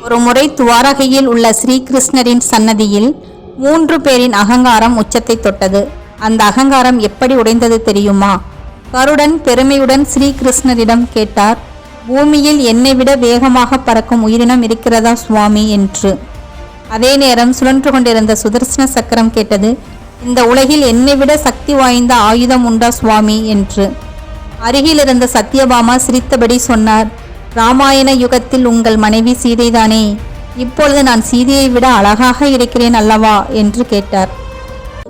ஒருமுறை துவாரகையில் உள்ள ஸ்ரீகிருஷ்ணரின் சன்னதியில் 3 பேரின் அகங்காரம் உச்சத்தை தொட்டது. அந்த அகங்காரம் எப்படி உடைந்தது தெரியுமா? கருடன் பெருமையுடன் ஸ்ரீகிருஷ்ணரிடம் கேட்டார், பூமியில் என்னை விட வேகமாக பறக்கும் உயிரினம் இருக்கிறதா சுவாமி என்று. அதே நேரம் சுழன்று கொண்டிருந்த சுதர்சன சக்கரம் கேட்டது, இந்த உலகில் என்னை விட சக்தி வாய்ந்த ஆயுதம் உண்டா சுவாமி என்று. அருகில் இருந்த சத்யபாமா சிரித்தபடி சொன்னார், ராமாயண யுகத்தில் உங்கள் மனைவி சீதைதானே, இப்பொழுது நான் சீதையை விட அழகாக இருக்கிறேன் அல்லவா என்று கேட்டார்.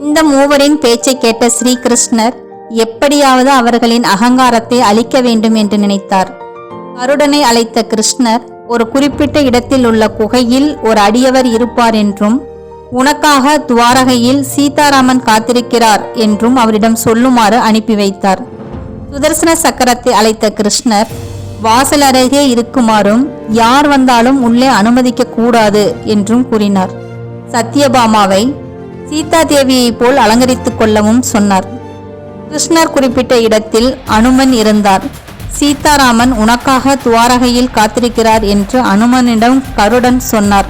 இந்த மூவரின் பேச்சை கேட்ட ஸ்ரீகிருஷ்ணர் எப்படியாவது அவர்களின் அகங்காரத்தை அழிக்க வேண்டும் என்று நினைத்தார். கருடனை அழைத்த கிருஷ்ணர் ஒரு குறிப்பிட்ட இடத்தில் உள்ள குகையில் ஒரு அடியவர் இருப்பார் என்றும், உனக்காக துவாரகையில் சீதாராமன் காத்திருக்கிறார் என்றும் அவரிடம் சொல்லுமாறு அனுப்பி வைத்தார். சுதர்சன சக்கரத்தை அழைத்த கிருஷ்ணர் வாசல் அருகே இருக்குமாறும் யார் வந்தாலும் உள்ளே அனுமதிக்க கூடாது என்றும் கூறினார். சத்யபாமாவை சீதா தேவியைப் போல் அலங்கரித்துக் கொள்ளவும் சொன்னார். கிருஷ்ணர் குறிப்பிட்ட இடத்தில் அனுமன் இருந்தார். சீதாராமன் உனக்காக துவாரகையில் காத்திருக்கிறார் என்று அனுமனிடம் கருடன் சொன்னார்.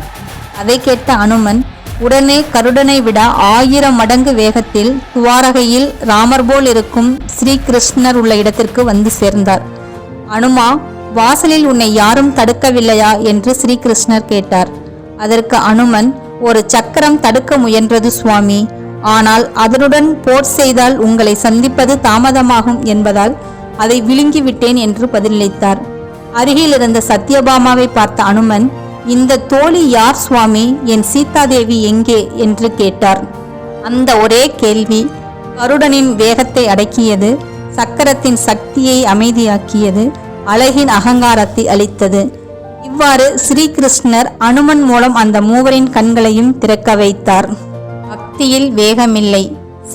அதை கேட்ட அனுமன் உடனே கருடனை விட 1000 மடங்கு வேகத்தில் துவாரகையில் ராமர் போல் இருக்கும் ஸ்ரீகிருஷ்ணர் உள்ள இடத்திற்கு வந்து சேர்ந்தார். அனுமா, வாசலில் உன்னை யாரும் தடுக்கவில்லையா என்று ஸ்ரீகிருஷ்ணர் கேட்டார். அதற்கு அனுமன், ஒரு சக்கரம் தடுக்க முயன்றது சுவாமி, ஆனால் அதனுடன் போர் செய்தால் உங்களை சந்திப்பது தாமதமாகும் என்பதால் அதை விழுங்கிவிட்டேன் என்று பதிலளித்தார். அருகில் இருந்த சத்யபாமாவை பார்த்த அனுமன், இந்த தோழி யார் சுவாமி, என் சீதாதேவி எங்கே என்று கேட்டார். அந்த ஒரே கேள்வி கருடனின் வேகத்தை அடக்கியது, சக்கரத்தின் சக்தியை அமைதியாக்கியது, அழகின் அகங்காரத்தை அளித்தது. இவ்வாறு ஸ்ரீகிருஷ்ணர் அனுமன் மூலம் அந்த மூவரின் கண்களையும் திறக்க வைத்தார். பக்தியில் வேகமில்லை,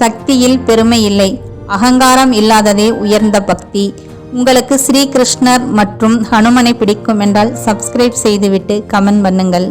சக்தியில் பெருமை இல்லை, அகங்காரம் இல்லாததே உயர்ந்த பக்தி. உங்களுக்கு ஸ்ரீகிருஷ்ணர் மற்றும் ஹனுமனை பிடிக்கும் என்றால் சப்ஸ்கிரைப் செய்துவிட்டு கமெண்ட் பண்ணுங்கள்.